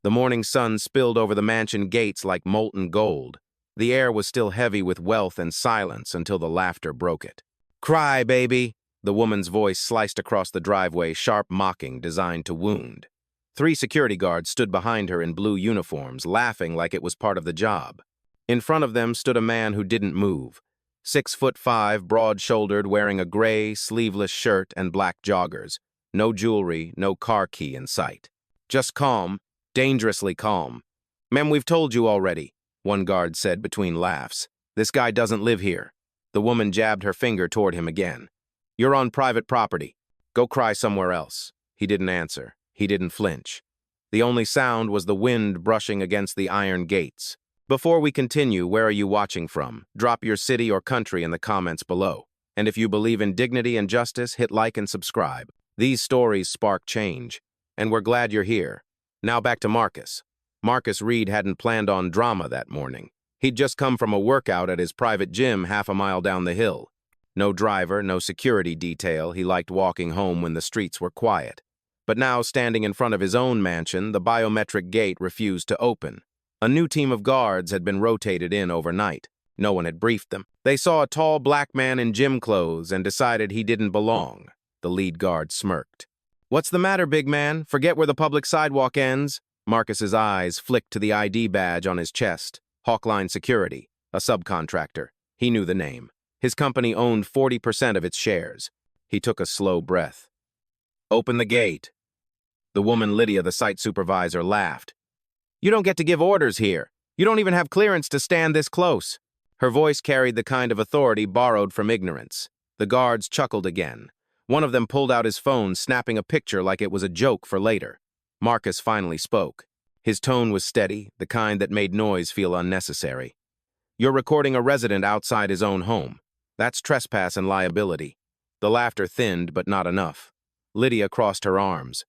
The morning sun spilled over the mansion gates like molten gold. The air was still heavy with wealth and silence until the laughter broke it. "Cry, baby!" The woman's voice sliced across the driveway, sharp mocking, designed to wound. 3 security guards stood behind her in blue uniforms, laughing like it was part of the job. In front of them stood a man who didn't move. 6'5", broad-shouldered, wearing a gray, sleeveless shirt and black joggers. No jewelry, no car key in sight. Just calm, dangerously calm. "Ma'am, we've told you already," one guard said between laughs. "This guy doesn't live here." The woman jabbed her finger toward him again. "You're on private property. Go cry somewhere else." He didn't answer. He didn't flinch. The only sound was the wind brushing against the iron gates. Before we continue, where are you watching from? Drop your city or country in the comments below. And if you believe in dignity and justice, hit like and subscribe. These stories spark change, and we're glad you're here. Now back to Marcus. Marcus Reed hadn't planned on drama that morning. He'd just come from a workout at his private gym half a mile down the hill. No driver, no security detail. He liked walking home when the streets were quiet. But now, standing in front of his own mansion, the biometric gate refused to open. A new team of guards had been rotated in overnight. No one had briefed them. They saw a tall black man in gym clothes and decided he didn't belong. The lead guard smirked. "What's the matter, big man? Forget where the public sidewalk ends?" Marcus's eyes flicked to the ID badge on his chest. Hawkline Security, a subcontractor. He knew the name. His company owned 40% of its shares. He took a slow breath. "Open the gate." The woman Lydia, the site supervisor, laughed. "You don't get to give orders here. You don't even have clearance to stand this close." Her voice carried the kind of authority borrowed from ignorance. The guards chuckled again. One of them pulled out his phone, snapping a picture like it was a joke for later. Marcus finally spoke. His tone was steady, the kind that made noise feel unnecessary. "You're recording a resident outside his own home. That's trespass and liability." The laughter thinned, but not enough. Lydia crossed her arms.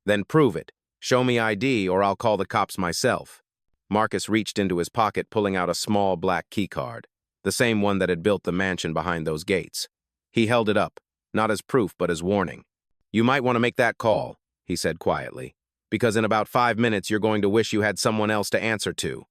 "Then prove it. Show me ID or I'll call the cops myself." Marcus reached into his pocket, pulling out a small black keycard, the same one that had built the mansion behind those gates. He held it up, not as proof but as warning. "You might want to make that call," he said quietly, "because in about 5 minutes you're going to wish you had someone else to answer to."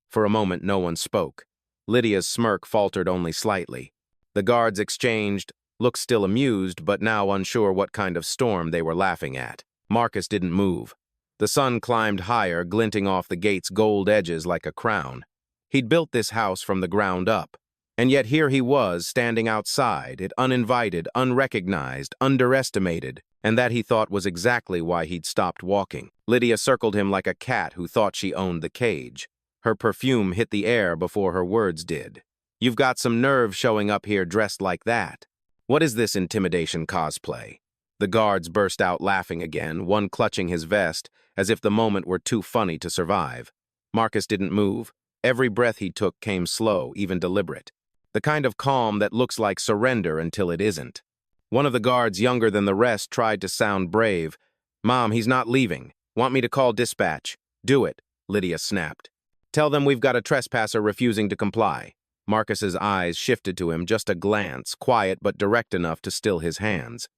For a moment, no one spoke. Lydia's smirk faltered only slightly. The guards exchanged, looks still amused, but now unsure what kind of storm they were laughing at. Marcus didn't move. The sun climbed higher, glinting off the gate's gold edges like a crown. He'd built this house from the ground up. And yet here he was, standing outside, it uninvited, unrecognized, underestimated, and that he thought was exactly why he'd stopped walking. Lydia circled him like a cat who thought she owned the cage. Her perfume hit the air before her words did. "You've got some nerve showing up here dressed like that. What is this intimidation cosplay?" The guards burst out laughing again, one clutching his vest, as if the moment were too funny to survive. Marcus didn't move. Every breath he took came slow, even deliberate. The kind of calm that looks like surrender until it isn't. One of the guards, younger than the rest, tried to sound brave. "Mom, he's not leaving. Want me to call dispatch?" "Do it," Lydia snapped. "Tell them we've got a trespasser refusing to comply." Marcus's eyes shifted to him, just a glance, quiet but direct enough to still his hands.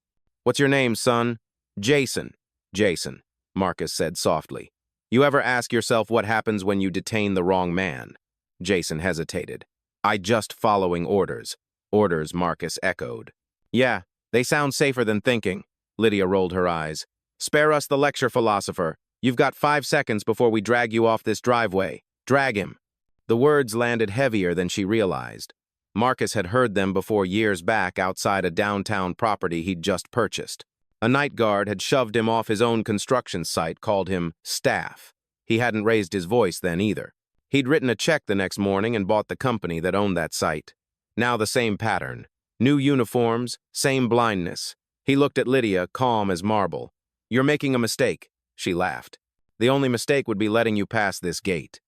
"What's your name, son?" "Jason." "Jason," Marcus said softly. "You ever ask yourself what happens when you detain the wrong man?" Jason hesitated. "I just following orders." "Orders," Marcus echoed. "Yeah, they sound safer than thinking." Lydia rolled her eyes. "Spare us the lecture, philosopher. You've got 5 seconds before we drag you off this driveway. Drag him." The words landed heavier than she realized. Marcus had heard them before years back outside a downtown property he'd just purchased. A night guard had shoved him off his own construction site, called him staff. He hadn't raised his voice then either. He'd written a check the next morning and bought the company that owned that site. Now the same pattern. New uniforms, same blindness. He looked at Lydia, calm as marble. "You're making a mistake," she laughed. "The only mistake would be letting you pass this gate."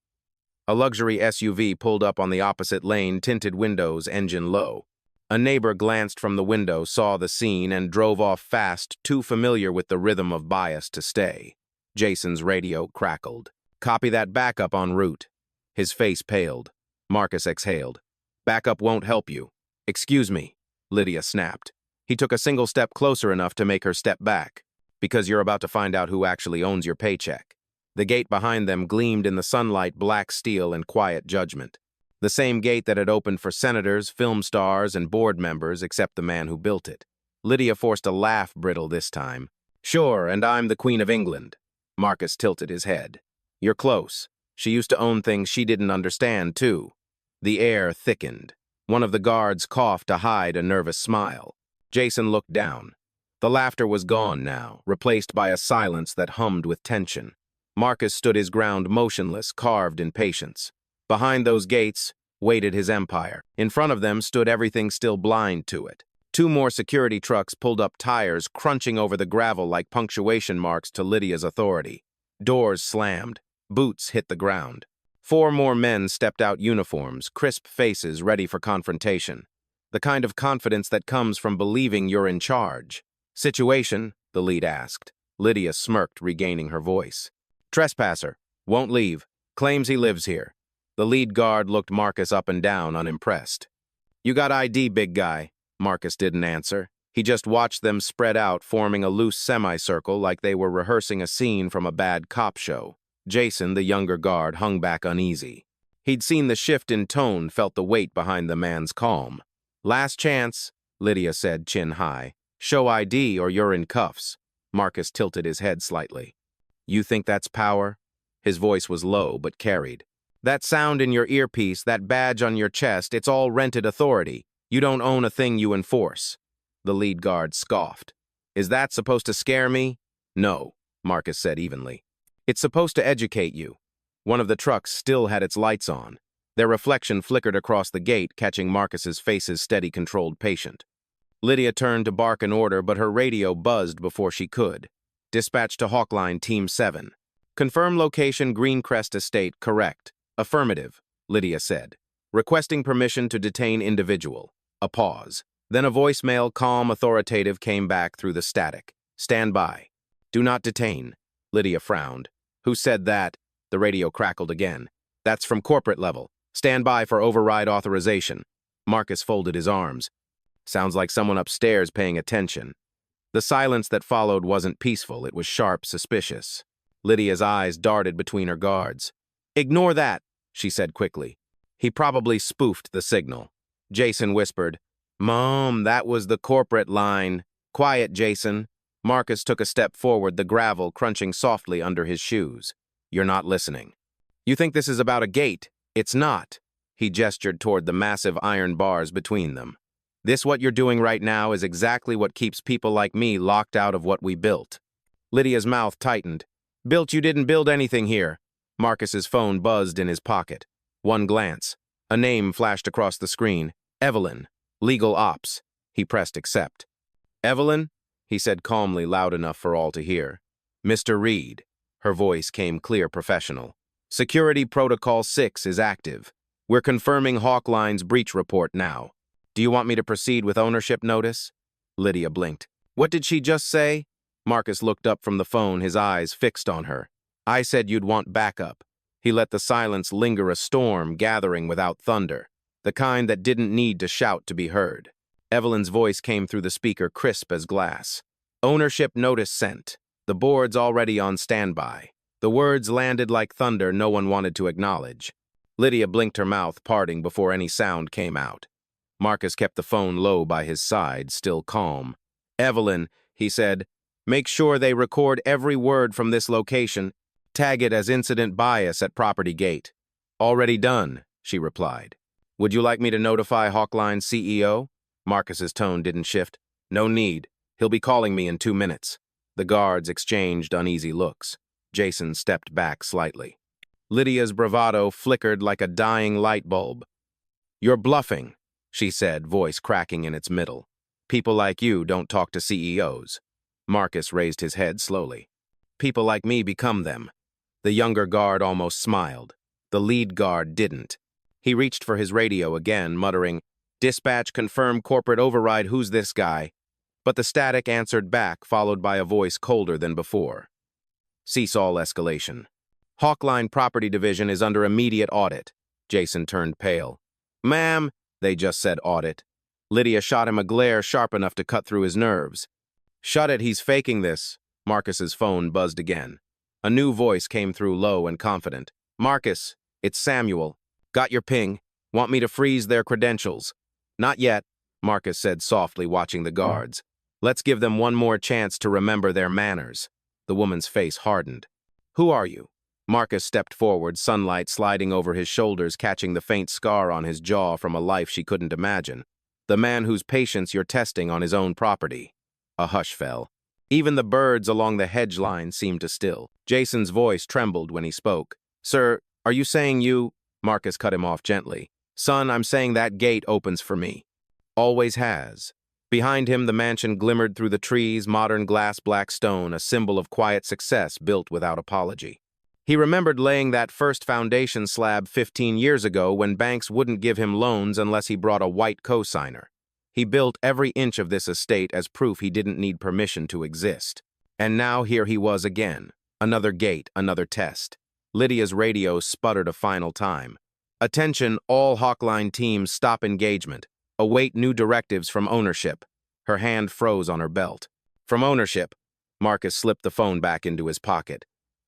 A luxury SUV pulled up on the opposite lane, tinted windows, engine low. A neighbor glanced from the window, saw the scene, and drove off fast, too familiar with the rhythm of bias to stay. Jason's radio crackled. "Copy that backup en route." His face paled. Marcus exhaled. "Backup won't help you." "Excuse me," Lydia snapped. He took a single step closer enough to make her step back. "Because you're about to find out who actually owns your paycheck." The gate behind them gleamed in the sunlight, black steel and quiet judgment. The same gate that had opened for senators, film stars, and board members, except the man who built it. Lydia forced a laugh, brittle this time. Sure, and I'm the Queen of England. Marcus tilted his head. You're close. She used to own things she didn't understand, too. The air thickened. One of the guards coughed to hide a nervous smile. Jason looked down. The laughter was gone now, replaced by a silence that hummed with tension. Marcus stood his ground motionless, carved in patience. Behind those gates waited his empire. In front of them stood everything still blind to it. 2 more security trucks pulled up, tires crunching over the gravel like punctuation marks to Lydia's authority. Doors slammed. Boots hit the ground. 4 more men stepped out, uniforms, crisp faces ready for confrontation. The kind of confidence that comes from believing you're in charge. Situation? The lead asked. Lydia smirked, regaining her voice. Trespasser. Won't leave. Claims he lives here. The lead guard looked Marcus up and down, unimpressed. You got ID, big guy. Marcus didn't answer. He just watched them spread out, forming a loose semicircle like they were rehearsing a scene from a bad cop show. Jason, the younger guard, hung back uneasy. He'd seen the shift in tone, felt the weight behind the man's calm. Last chance, Lydia said, chin high. Show ID or you're in cuffs. Marcus tilted his head slightly. You think that's power? His voice was low but carried. That sound in your earpiece, that badge on your chest, it's all rented authority. You don't own a thing you enforce. The lead guard scoffed. Is that supposed to scare me? No, Marcus said evenly. It's supposed to educate you. One of the trucks still had its lights on. Their reflection flickered across the gate, catching Marcus's face's steady, controlled patient. Lydia turned to bark an order, but her radio buzzed before she could. Dispatch to Hawkline Team 7. Confirm location Greencrest Estate, correct. Affirmative, Lydia said. Requesting permission to detain individual. A pause. Then a voicemail, calm, authoritative, came back through the static. Stand by. Do not detain. Lydia frowned. Who said that? The radio crackled again. That's from corporate level. Stand by for override authorization. Marcus folded his arms. Sounds like someone upstairs paying attention. The silence that followed wasn't peaceful, it was sharp, suspicious. Lydia's eyes darted between her guards. Ignore that, she said quickly. He probably spoofed the signal. Jason whispered, Mom, that was the corporate line. Quiet, Jason. Marcus took a step forward, the gravel crunching softly under his shoes. You're not listening. You think this is about a gate? It's not. He gestured toward the massive iron bars between them. This what you're doing right now is exactly what keeps people like me locked out of what we built. Lydia's mouth tightened. Built? You didn't build anything here. Marcus's phone buzzed in his pocket. One glance. A name flashed across the screen. Evelyn. Legal ops. He pressed accept. Evelyn? He said calmly, loud enough for all to hear. Mr. Reed. Her voice came clear, professional. Security Protocol 6 is active. We're confirming Hawkline's breach report now. Do you want me to proceed with ownership notice? Lydia blinked. What did she just say? Marcus looked up from the phone, his eyes fixed on her. I said you'd want backup. He let the silence linger, a storm gathering without thunder, the kind that didn't need to shout to be heard. Evelyn's voice came through the speaker, crisp as glass. Ownership notice sent. The board's already on standby. The words landed like thunder no one wanted to acknowledge. Lydia blinked, her mouth parting before any sound came out. Marcus kept the phone low by his side, still calm. Evelyn, he said, make sure they record every word from this location. Tag it as incident bias at property gate. Already done, she replied. Would you like me to notify Hawkline's CEO? Marcus's tone didn't shift. No need. He'll be calling me in 2 minutes. The guards exchanged uneasy looks. Jason stepped back slightly. Lydia's bravado flickered like a dying light bulb. You're bluffing, she said, voice cracking in its middle. People like you don't talk to CEOs. Marcus raised his head slowly. People like me become them. The younger guard almost smiled. The lead guard didn't. He reached for his radio again, muttering, Dispatch, confirm corporate override, who's this guy? But the static answered back, followed by a voice colder than before. Cease all escalation. Hawkline Property Division is under immediate audit. Jason turned pale. Ma'am, they just said audit. Lydia shot him a glare sharp enough to cut through his nerves. Shut it, he's faking this. Marcus's phone buzzed again. A new voice came through low and confident. "Marcus, it's Samuel. Got your ping. Want me to freeze their credentials?" "Not yet," Marcus said softly, watching the guards. "Let's give them one more chance to remember their manners." The woman's face hardened. "Who are you?" Marcus stepped forward, sunlight sliding over his shoulders, catching the faint scar on his jaw from a life she couldn't imagine. "The man whose patience you're testing on his own property." A hush fell. Even the birds along the hedge line seemed to still. Jason's voice trembled when he spoke. "Sir, are you saying you—" Marcus cut him off gently. "Son, I'm saying that gate opens for me. Always has." Behind him, the mansion glimmered through the trees, modern glass black stone, a symbol of quiet success built without apology. He remembered laying that first foundation slab 15 years ago when banks wouldn't give him loans unless he brought a white cosigner. He built every inch of this estate as proof he didn't need permission to exist. And now here he was again. Another gate, another test. Lydia's radio sputtered a final time. "Attention, all Hawkline teams, stop engagement. Await new directives from ownership." Her hand froze on her belt. "From ownership." Marcus slipped the phone back into his pocket.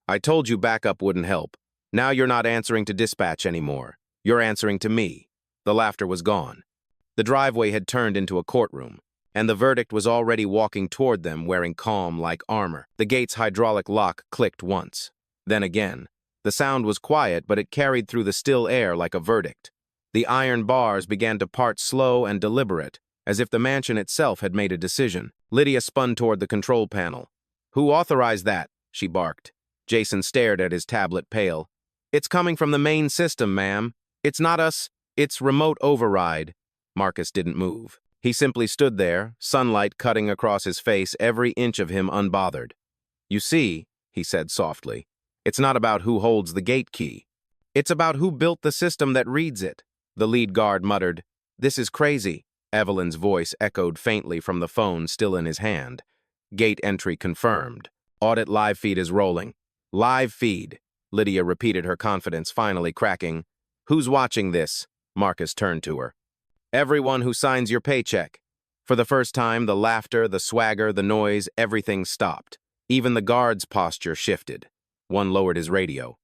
"I told you backup wouldn't help. Now you're not answering to dispatch anymore. You're answering to me." The laughter was gone. The driveway had turned into a courtroom, and the verdict was already walking toward them wearing calm-like armor. The gate's hydraulic lock clicked once. Then again. The sound was quiet, but it carried through the still air like a verdict. The iron bars began to part slow and deliberate, as if the mansion itself had made a decision. Lydia spun toward the control panel. "Who authorized that?" she barked. Jason stared at his tablet, pale. "It's coming from the main system, ma'am. It's not us. It's remote override." Marcus didn't move. He simply stood there, sunlight cutting across his face, every inch of him unbothered. "You see," he said softly, "it's not about who holds the gate key. It's about who built the system that reads it." The lead guard muttered, "This is crazy." Evelyn's voice echoed faintly from the phone still in his hand. "Gate entry confirmed. Audit live feed is rolling." "Live feed," Lydia repeated, her confidence finally cracking. "Who's watching this?" Marcus turned to her. "Everyone who signs your paycheck." For the first time, the laughter, the swagger, the noise, everything stopped. Even the guard's posture shifted. One lowered his radio.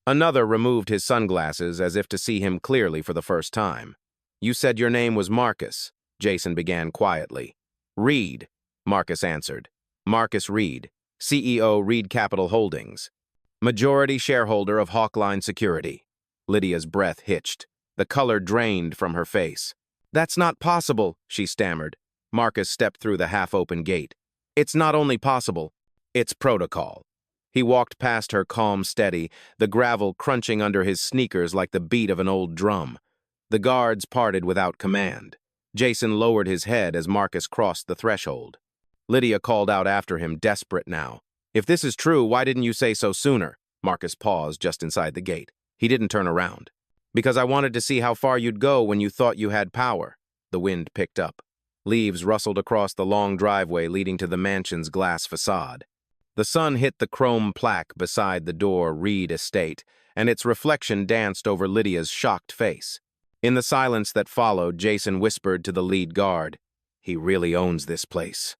Another removed his sunglasses as if to see him clearly for the first time. "You said your name was Marcus," Jason began quietly. "Reed," Marcus answered. "Marcus Reed, CEO, Reed Capital Holdings. Majority shareholder of Hawkline Security." Lydia's breath hitched. The color drained from her face. "That's not possible," she stammered. Marcus stepped through the half-open gate. "It's not only possible, it's protocol." He walked past her, calm, steady, the gravel crunching under his sneakers like the beat of an old drum. The guards parted without command. Jason lowered his head as Marcus crossed the threshold. Lydia called out after him, desperate now. "If this is true, why didn't you say so sooner?" Marcus paused just inside the gate. He didn't turn around. "Because I wanted to see how far you'd go when you thought you had power." The wind picked up. Leaves rustled across the long driveway leading to the mansion's glass facade. The sun hit the chrome plaque beside the door, Reed Estate, and its reflection danced over Lydia's shocked face. In the silence that followed, Jason whispered to the lead guard, "He really owns this place."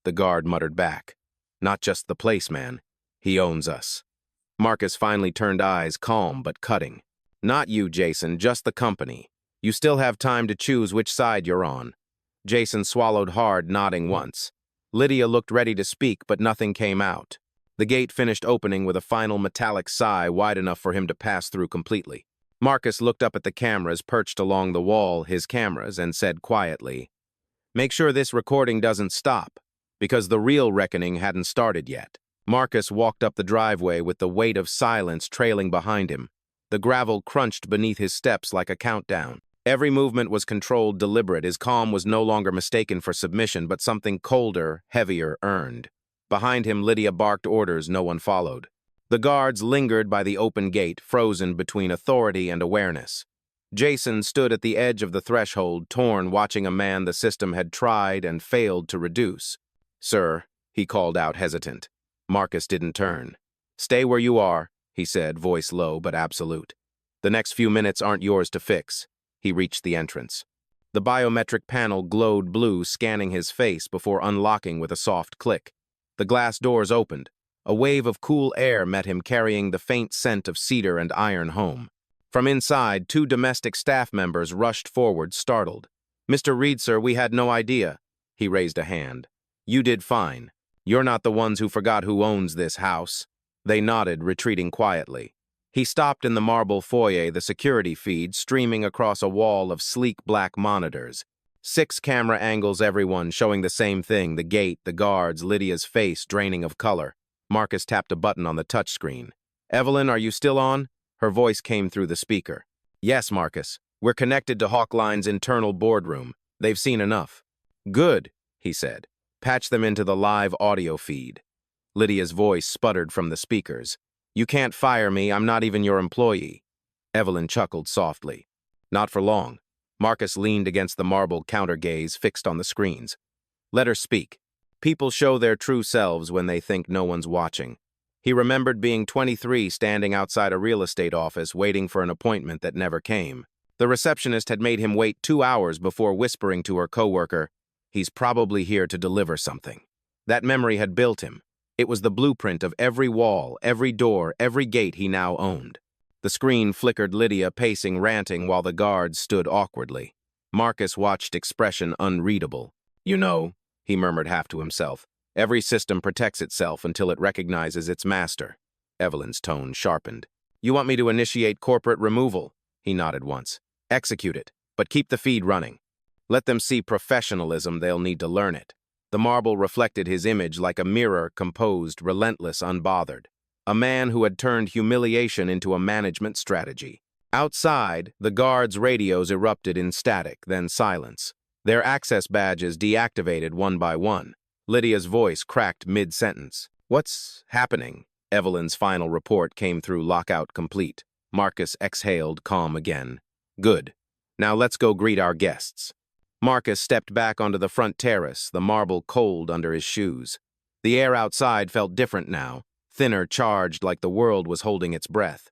The guard muttered back, "Not just the place, man. He owns us." Marcus finally turned eyes, calm but cutting. "Not you, Jason, just the company. You still have time to choose which side you're on." Jason swallowed hard, nodding once. Lydia looked ready to speak, but nothing came out. The gate finished opening with a final metallic sigh wide enough for him to pass through completely. Marcus looked up at the cameras perched along the wall, his cameras, and said quietly, "Make sure this recording doesn't stop, because the real reckoning hadn't started yet." Marcus walked up the driveway with the weight of silence trailing behind him. The gravel crunched beneath his steps like a countdown. Every movement was controlled, deliberate. His calm was no longer mistaken for submission, but something colder, heavier, earned. Behind him, Lydia barked orders no one followed. The guards lingered by the open gate, frozen between authority and awareness. Jason stood at the edge of the threshold, torn, watching a man the system had tried and failed to reduce. "Sir," he called out, hesitant. Marcus didn't turn. "Stay where you are," he said, voice low but absolute. "The next few minutes aren't yours to fix." He reached the entrance. The biometric panel glowed blue, scanning his face before unlocking with a soft click. The glass doors opened. A wave of cool air met him carrying the faint scent of cedar and iron home. From inside, two domestic staff members rushed forward, startled. "Mr. Reed, sir, we had no idea." He raised a hand. "You did fine. You're not the ones who forgot who owns this house." They nodded, retreating quietly. He stopped in the marble foyer, the security feed streaming across a wall of sleek black monitors. 6 camera angles, everyone showing the same thing: the gate, the guards, Lydia's face draining of color. Marcus tapped a button on the touchscreen. "Evelyn, are you still on?" Her voice came through the speaker. "Yes, Marcus. We're connected to Hawkline's internal boardroom. They've seen enough." "Good," he said. "Patch them into the live audio feed." Lydia's voice sputtered from the speakers. "You can't fire me. I'm not even your employee." Evelyn chuckled softly. "Not for long." Marcus leaned against the marble counter gaze fixed on the screens. "Let her speak. People show their true selves when they think no one's watching." He remembered being 23, standing outside a real estate office, waiting for an appointment that never came. The receptionist had made him wait 2 hours before whispering to her coworker, "He's probably here to deliver something." That memory had built him. It was the blueprint of every wall, every door, every gate he now owned. The screen flickered Lydia pacing, ranting, while the guards stood awkwardly. Marcus watched, expression unreadable. "You know," he murmured half to himself, "every system protects itself until it recognizes its master." Evelyn's tone sharpened. "You want me to initiate corporate removal?" He nodded once. "Execute it, but keep the feed running. Let them see professionalism, they'll need to learn it." The marble reflected his image like a mirror, composed, relentless, unbothered. A man who had turned humiliation into a management strategy. Outside, the guards' radios erupted in static, then silence. Their access badges deactivated one by one. Lydia's voice cracked mid-sentence. "What's happening?" Evelyn's final report came through lockout complete. Marcus exhaled, calm again. "Good. Now let's go greet our guests." Marcus stepped back onto the front terrace, the marble cold under his shoes. The air outside felt different now, thinner, charged, like the world was holding its breath.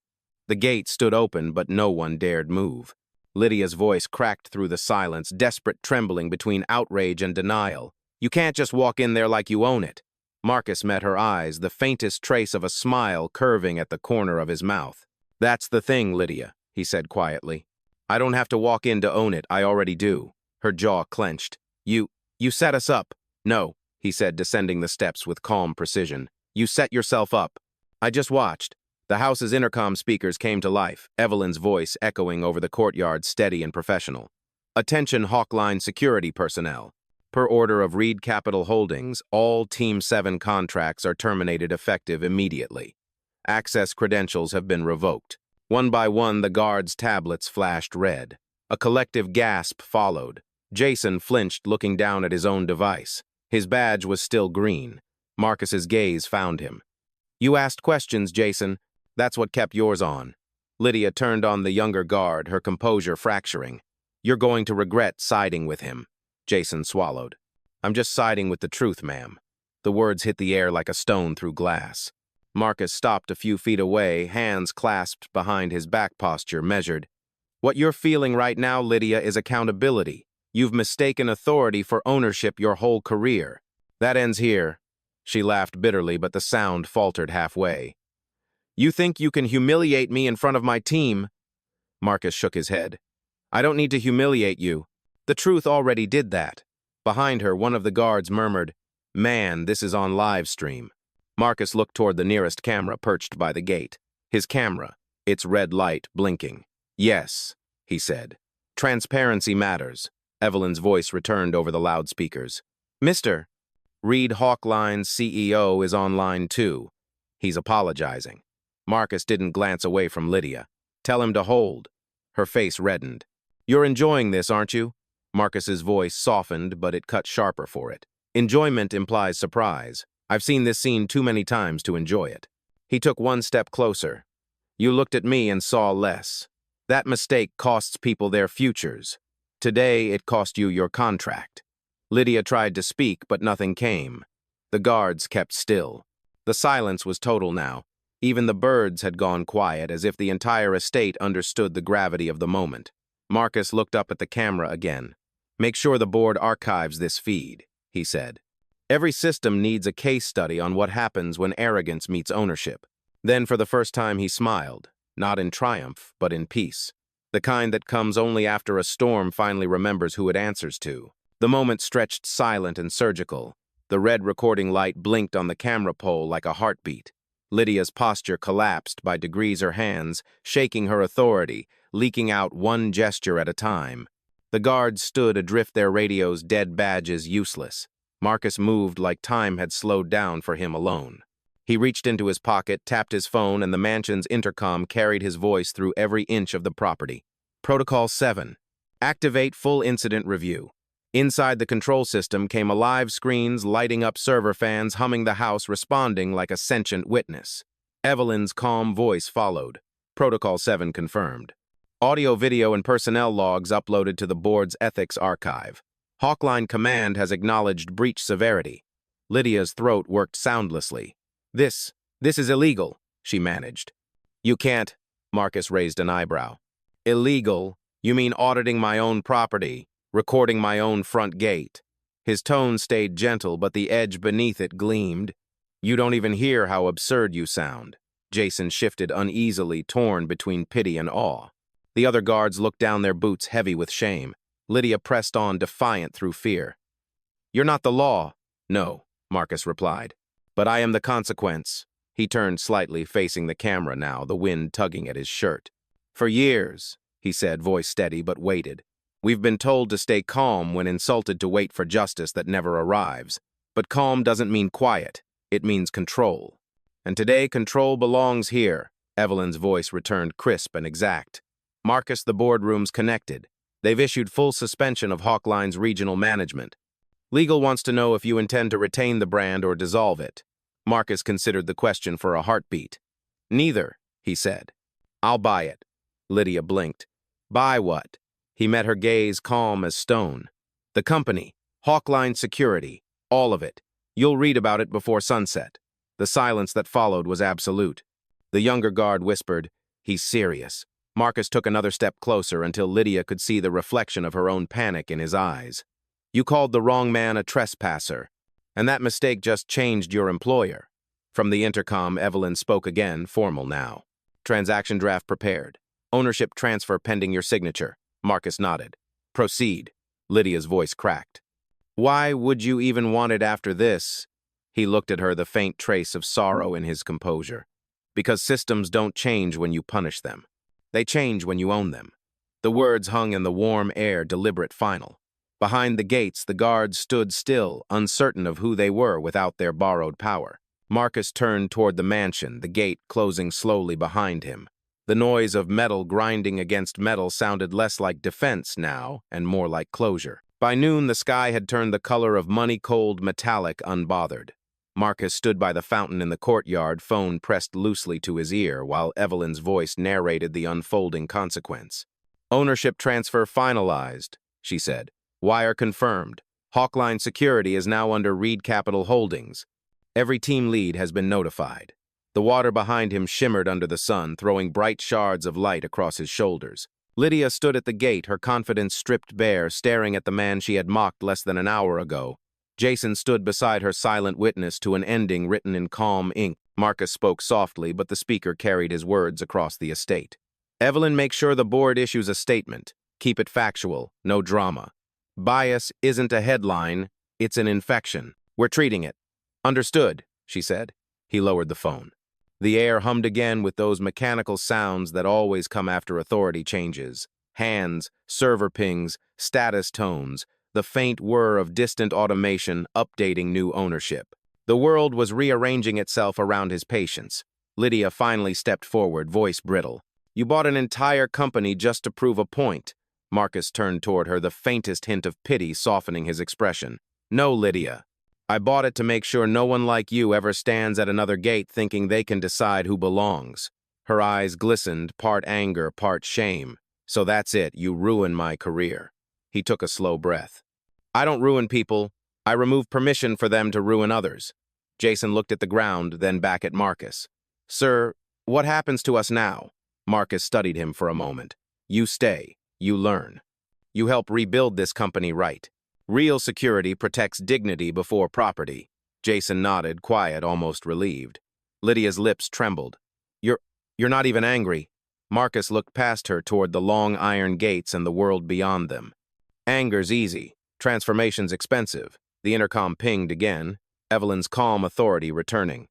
The gate stood open, but no one dared move. Lydia's voice cracked through the silence, desperate trembling between outrage and denial. "You can't just walk in there like you own it." Marcus met her eyes, the faintest trace of a smile curving at the corner of his mouth. "That's the thing, Lydia," he said quietly. "I don't have to walk in to own it, I already do." Her jaw clenched. You set us up." "No," he said, descending the steps with calm precision. "You set yourself up. I just watched." The house's intercom speakers came to life, Evelyn's voice echoing over the courtyard, steady and professional. "Attention Hawkline security personnel. Per order of Reed Capital Holdings, all Team 7 contracts are terminated effective immediately. Access credentials have been revoked." One by one, the guards' tablets flashed red. A collective gasp followed. Jason flinched, looking down at his own device. His badge was still green. Marcus's gaze found him. "You asked questions, Jason. That's what kept yours on." Lydia turned on the younger guard, her composure fracturing. "You're going to regret siding with him." Jason swallowed. "I'm just siding with the truth, ma'am." The words hit the air like a stone through glass. Marcus stopped a few feet away, hands clasped behind his back posture, measured. "What you're feeling right now, Lydia, is accountability. You've mistaken authority for ownership your whole career. That ends here." She laughed bitterly, but the sound faltered halfway. "You think you can humiliate me in front of my team?" Marcus shook his head. "I don't need to humiliate you. The truth already did that." Behind her, one of the guards murmured, "Man, this is on live stream." Marcus looked toward the nearest camera perched by the gate. His camera, its red light blinking. "Yes," he said. "Transparency matters." Evelyn's voice returned over the loudspeakers. "Mr. Reed Hawkline's CEO is on line too. He's apologizing." Marcus didn't glance away from Lydia. "Tell him to hold." Her face reddened. "You're enjoying this, aren't you?" Marcus's voice softened, but it cut sharper for it. "Enjoyment implies surprise. I've seen this scene too many times to enjoy it." He took one step closer. "You looked at me and saw less. That mistake costs people their futures. Today, it cost you your contract." Lydia tried to speak, but nothing came. The guards kept still. The silence was total now. Even the birds had gone quiet, as if the entire estate understood the gravity of the moment. Marcus looked up at the camera again. "Make sure the board archives this feed," he said. Every system needs a case study on what happens when arrogance meets ownership. Then for the first time he smiled, not in triumph, but in peace. The kind that comes only after a storm finally remembers who it answers to. The moment stretched silent and surgical. The red recording light blinked on the camera pole like a heartbeat. Lydia's posture collapsed by degrees, her hands, shaking her authority, leaking out one gesture at a time. The guards stood adrift, their radios, dead badges useless. Marcus moved like time had slowed down for him alone. He reached into his pocket, tapped his phone, and the mansion's intercom carried his voice through every inch of the property. Protocol 7. Activate full incident review. Inside the control system came alive screens, lighting up server fans, humming the house, responding like a sentient witness. Evelyn's calm voice followed. Protocol 7 confirmed. Audio, video, and personnel logs uploaded to the board's ethics archive. Hawkline Command has acknowledged breach severity. Lydia's throat worked soundlessly. This is illegal, she managed. You can't, Marcus raised an eyebrow. Illegal? You mean auditing my own property? Recording my own front gate? His tone stayed gentle, but the edge beneath it gleamed. You don't even hear how absurd you sound. Jason shifted uneasily, torn between pity and awe. The other guards looked down, their boots heavy with shame. Lydia pressed on, defiant through fear. You're not the law. No, Marcus replied. But I am the consequence. He turned slightly, facing the camera now, the wind tugging at his shirt. For years, he said, voice steady but weighted. We've been told to stay calm when insulted, to wait for justice that never arrives. But calm doesn't mean quiet. It means control. And today, control belongs here. Evelyn's voice returned crisp and exact. Marcus, the boardroom's connected. They've issued full suspension of Hawkline's regional management. Legal wants to know if you intend to retain the brand or dissolve it. Marcus considered the question for a heartbeat. Neither, he said. I'll buy it. Lydia blinked. Buy what? He met her gaze, calm as stone. The company, Hawkline Security, all of it. You'll read about it before sunset. The silence that followed was absolute. The younger guard whispered, He's serious. Marcus took another step closer until Lydia could see the reflection of her own panic in his eyes. You called the wrong man a trespasser, and that mistake just changed your employer. From the intercom, Evelyn spoke again, formal now. Transaction draft prepared. Ownership transfer pending your signature. Marcus nodded. Proceed. Lydia's voice cracked. Why would you even want it after this? He looked at her, the faint trace of sorrow in his composure. Because systems don't change when you punish them. They change when you own them. The words hung in the warm air, deliberate, final. Behind the gates, the guards stood still, uncertain of who they were without their borrowed power. Marcus turned toward the mansion, the gate closing slowly behind him. The noise of metal grinding against metal sounded less like defense now and more like closure. By noon, the sky had turned the color of money-cold metallic, unbothered. Marcus stood by the fountain in the courtyard, phone pressed loosely to his ear, while Evelyn's voice narrated the unfolding consequence. Ownership transfer finalized, she said. Wire confirmed. Hawkline Security is now under Reed Capital Holdings. Every team lead has been notified. The water behind him shimmered under the sun, throwing bright shards of light across his shoulders. Lydia stood at the gate, her confidence stripped bare, staring at the man she had mocked less than an hour ago. Jason stood beside her, silent witness to an ending written in calm ink. Marcus spoke softly, but the speaker carried his words across the estate. Evelyn, make sure the board issues a statement. Keep it factual, no drama. Bias isn't a headline, it's an infection. We're treating it. Understood, she said. He lowered the phone. The air hummed again with those mechanical sounds that always come after authority changes. Hands, server pings, status tones, the faint whir of distant automation updating new ownership. The world was rearranging itself around his patience. Lydia finally stepped forward, voice brittle. You bought an entire company just to prove a point. Marcus turned toward her, the faintest hint of pity softening his expression. No, Lydia. I bought it to make sure no one like you ever stands at another gate thinking they can decide who belongs. Her eyes glistened, part anger, part shame. So that's it, you ruin my career. He took a slow breath. I don't ruin people. I remove permission for them to ruin others. Jason looked at the ground, then back at Marcus. Sir, what happens to us now? Marcus studied him for a moment. You stay. You learn. You help rebuild this company right. Real security protects dignity before property. Jason nodded, quiet, almost relieved. Lydia's lips trembled. You're, you're not even angry. Marcus looked past her toward the long iron gates and the world beyond them. Anger's easy. Transformation's expensive. The intercom pinged again, Evelyn's calm authority returning.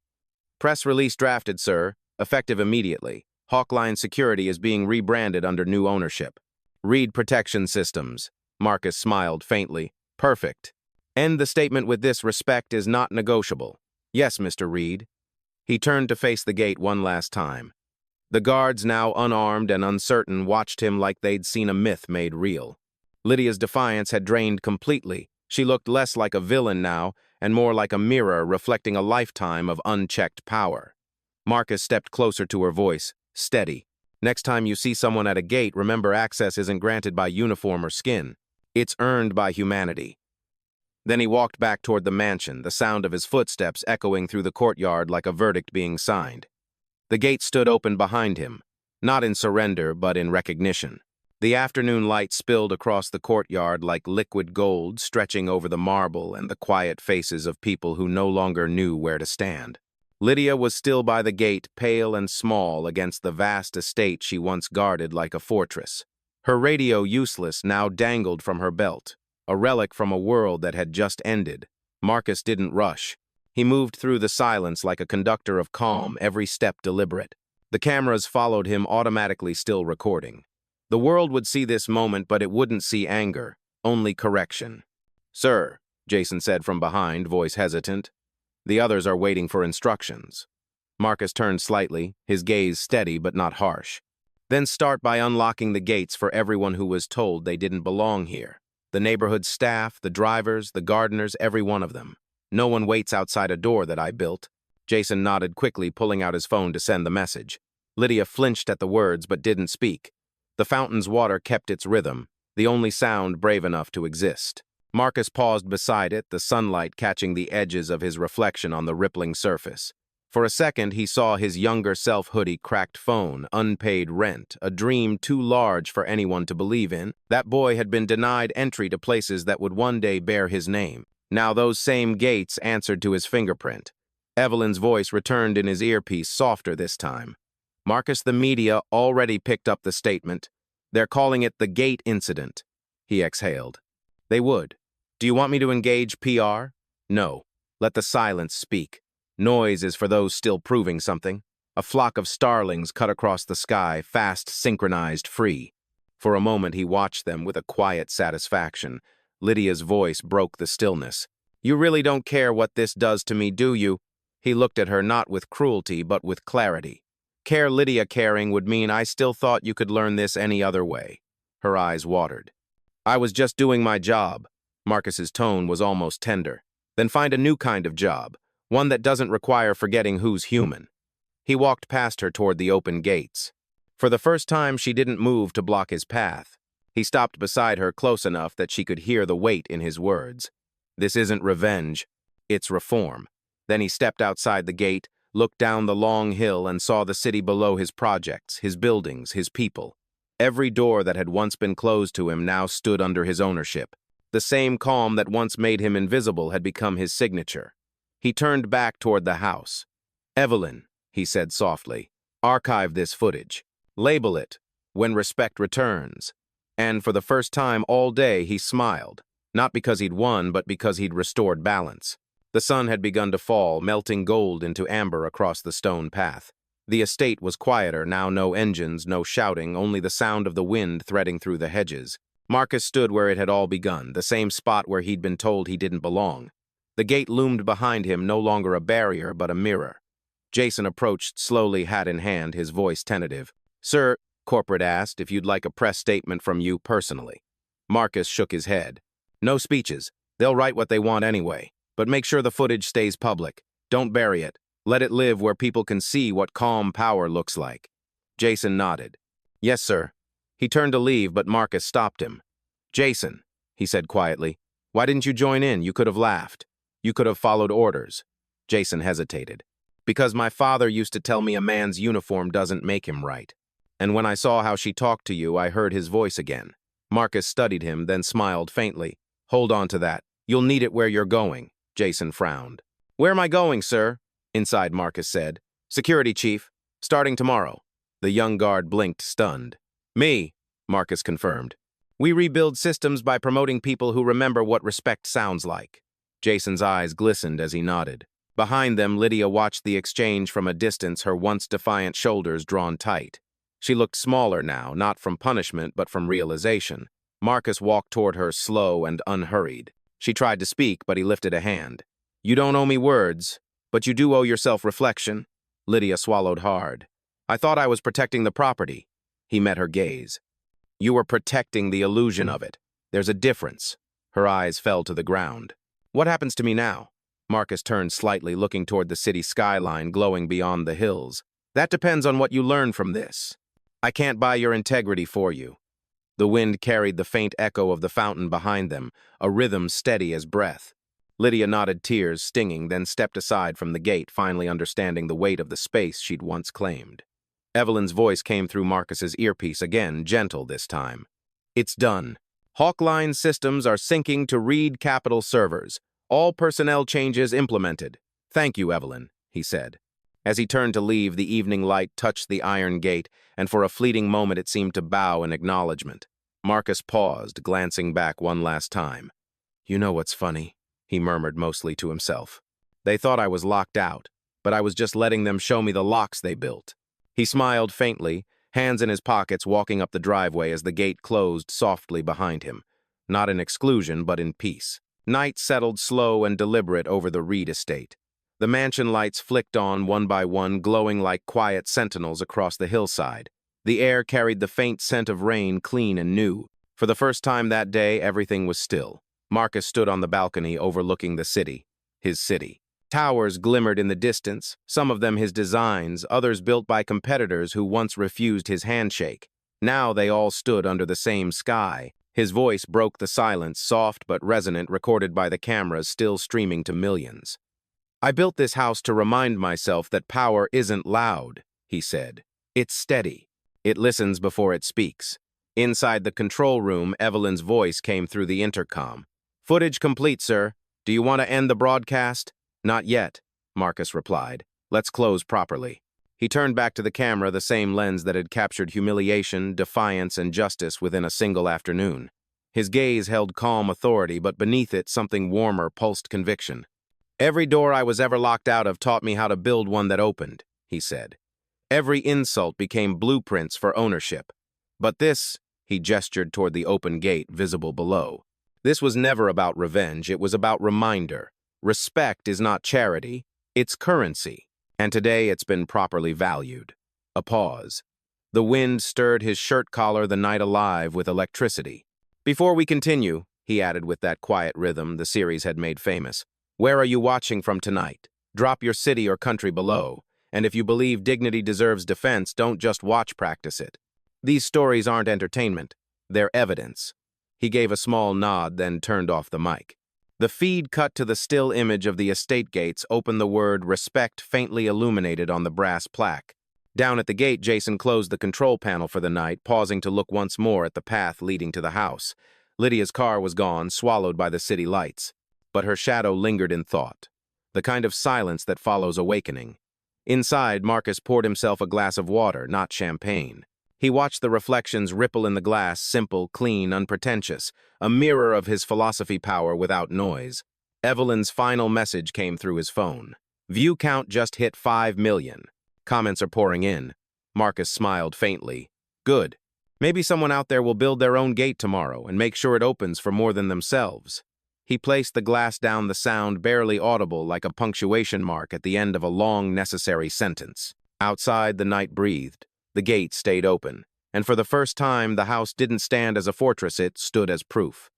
Press release drafted, sir. Effective immediately. Hawkline Security is being rebranded under new ownership. Read Protection Systems. Marcus smiled faintly. Perfect. End the statement with this: respect is not negotiable. Yes, Mr. Reed. He turned to face the gate one last time. The guards, now unarmed and uncertain, watched him like they'd seen a myth made real. Lydia's defiance had drained completely. She looked less like a villain now, and more like a mirror reflecting a lifetime of unchecked power. Marcus stepped closer to her voice, steady. Next time you see someone at a gate, remember access isn't granted by uniform or skin. It's earned by humanity. Then he walked back toward the mansion, the sound of his footsteps echoing through the courtyard like a verdict being signed. The gate stood open behind him, not in surrender but in recognition. The afternoon light spilled across the courtyard like liquid gold, stretching over the marble and the quiet faces of people who no longer knew where to stand. Lydia was still by the gate, pale and small against the vast estate she once guarded like a fortress. Her radio, useless, now dangled from her belt, a relic from a world that had just ended. Marcus didn't rush. He moved through the silence like a conductor of calm, every step deliberate. The cameras followed him, automatically still recording. The world would see this moment, but it wouldn't see anger, only correction. Sir, Jason said from behind, voice hesitant. The others are waiting for instructions. Marcus turned slightly, his gaze steady but not harsh. Then start by unlocking the gates for everyone who was told they didn't belong here. The neighborhood staff, the drivers, the gardeners, every one of them. No one waits outside a door that I built. Jason nodded quickly, pulling out his phone to send the message. Lydia flinched at the words but didn't speak. The fountain's water kept its rhythm, the only sound brave enough to exist. Marcus paused beside it, the sunlight catching the edges of his reflection on the rippling surface. For a second, he saw his younger self: hoodie, cracked phone, unpaid rent, a dream too large for anyone to believe in. That boy had been denied entry to places that would one day bear his name. Now those same gates answered to his fingerprint. Evelyn's voice returned in his earpiece, softer this time. Marcus, the media already picked up the statement. They're calling it the Gate Incident. He exhaled. They would. Do you want me to engage PR? No. Let the silence speak. Noise is for those still proving something. A flock of starlings cut across the sky, fast, synchronized, free. For a moment he watched them with a quiet satisfaction. Lydia's voice broke the stillness. You really don't care what this does to me, do you? He looked at her not with cruelty but with clarity. Care Lydia caring would mean I still thought you could learn this any other way. Her eyes watered. I was just doing my job. Marcus's tone was almost tender. Then find a new kind of job, one that doesn't require forgetting who's human. He walked past her toward the open gates. For the first time, she didn't move to block his path. He stopped beside her close enough that she could hear the weight in his words. This isn't revenge, it's reform. Then he stepped outside the gate, looked down the long hill and saw the city below his projects, his buildings, his people. Every door that had once been closed to him now stood under his ownership. The same calm that once made him invisible had become his signature. He turned back toward the house. Evelyn, he said softly, archive this footage. Label it, When Respect Returns. And for the first time all day he smiled, not because he'd won, but because he'd restored balance. The sun had begun to fall, melting gold into amber across the stone path. The estate was quieter, now no engines, no shouting, only the sound of the wind threading through the hedges. Marcus stood where it had all begun, the same spot where he'd been told he didn't belong. The gate loomed behind him, no longer a barrier, but a mirror. Jason approached slowly, hat in hand, his voice tentative. Sir, corporate asked if you'd like a press statement from you personally. Marcus shook his head. No speeches. They'll write what they want anyway. But make sure the footage stays public. Don't bury it. Let it live where people can see what calm power looks like. Jason nodded. Yes, sir. He turned to leave, but Marcus stopped him. Jason, he said quietly, why didn't you join in? You could have laughed. You could have followed orders. Jason hesitated. Because my father used to tell me a man's uniform doesn't make him right. And when I saw how she talked to you, I heard his voice again. Marcus studied him, then smiled faintly. Hold on to that. You'll need it where you're going, Jason frowned. Where am I going, sir? Inside Marcus said. Security chief. Starting tomorrow. The young guard blinked, stunned. Me, Marcus confirmed. We rebuild systems by promoting people who remember what respect sounds like. Jason's eyes glistened as he nodded. Behind them, Lydia watched the exchange from a distance, her once defiant shoulders drawn tight. She looked smaller now, not from punishment but from realization. Marcus walked toward her slow and unhurried. She tried to speak, but he lifted a hand. You don't owe me words, but you do owe yourself reflection. Lydia swallowed hard. I thought I was protecting the property. He met her gaze. You were protecting the illusion of it. There's a difference. Her eyes fell to the ground. What happens to me now? Marcus turned slightly, looking toward the city skyline glowing beyond the hills. That depends on what you learn from this. I can't buy your integrity for you. The wind carried the faint echo of the fountain behind them, a rhythm steady as breath. Lydia nodded, tears stinging, then stepped aside from the gate, finally understanding the weight of the space she'd once claimed. Evelyn's voice came through Marcus's earpiece again, gentle this time. It's done. Hawkline systems are syncing to Reed Capital servers. All personnel changes implemented. Thank you, Evelyn, he said. As he turned to leave, the evening light touched the iron gate, and for a fleeting moment it seemed to bow in acknowledgement. Marcus paused, glancing back one last time. You know what's funny? He murmured mostly to himself. They thought I was locked out, but I was just letting them show me the locks they built. He smiled faintly, hands in his pockets, walking up the driveway as the gate closed softly behind him. Not in exclusion, but in peace. Night settled slow and deliberate over the Reed estate. The mansion lights flicked on one by one, glowing like quiet sentinels across the hillside. The air carried the faint scent of rain, clean and new. For the first time that day, everything was still. Marcus stood on the balcony overlooking the city, his city. Towers glimmered in the distance, some of them his designs, others built by competitors who once refused his handshake. Now they all stood under the same sky. His voice broke the silence, soft but resonant, recorded by the cameras still streaming to millions. I built this house to remind myself that power isn't loud, he said. It's steady. It listens before it speaks. Inside the control room, Evelyn's voice came through the intercom. Footage complete, sir. Do you want to end the broadcast? Not yet, Marcus replied. Let's close properly. He turned back to the camera, the same lens that had captured humiliation, defiance, and justice within a single afternoon. His gaze held calm authority, but beneath it something warmer pulsed conviction. Every door I was ever locked out of taught me how to build one that opened, he said. Every insult became blueprints for ownership. But this, he gestured toward the open gate visible below. This was never about revenge, it was about reminder. Respect is not charity, it's currency. And today it's been properly valued. A pause. The wind stirred his shirt collar, the night alive with electricity. Before we continue, he added with that quiet rhythm the series had made famous, where are you watching from tonight? Drop your city or country below. And if you believe dignity deserves defense, don't just watch, practice it. These stories aren't entertainment, they're evidence. He gave a small nod, then turned off the mic. The feed cut to the still image of the estate gates, opened the word respect faintly illuminated on the brass plaque. Down at the gate, Jason closed the control panel for the night, pausing to look once more at the path leading to the house. Lydia's car was gone, swallowed by the city lights. But her shadow lingered in thought, the kind of silence that follows awakening. Inside, Marcus poured himself a glass of water, not champagne. He watched the reflections ripple in the glass, simple, clean, unpretentious, a mirror of his philosophy power without noise. Evelyn's final message came through his phone. View count just hit 5 million. Comments are pouring in. Marcus smiled faintly. Good. Maybe someone out there will build their own gate tomorrow and make sure it opens for more than themselves. He placed the glass down, the sound barely audible like a punctuation mark at the end of a long, necessary sentence. Outside, the night breathed. The gate stayed open, and for the first time, the house didn't stand as a fortress, it stood as proof.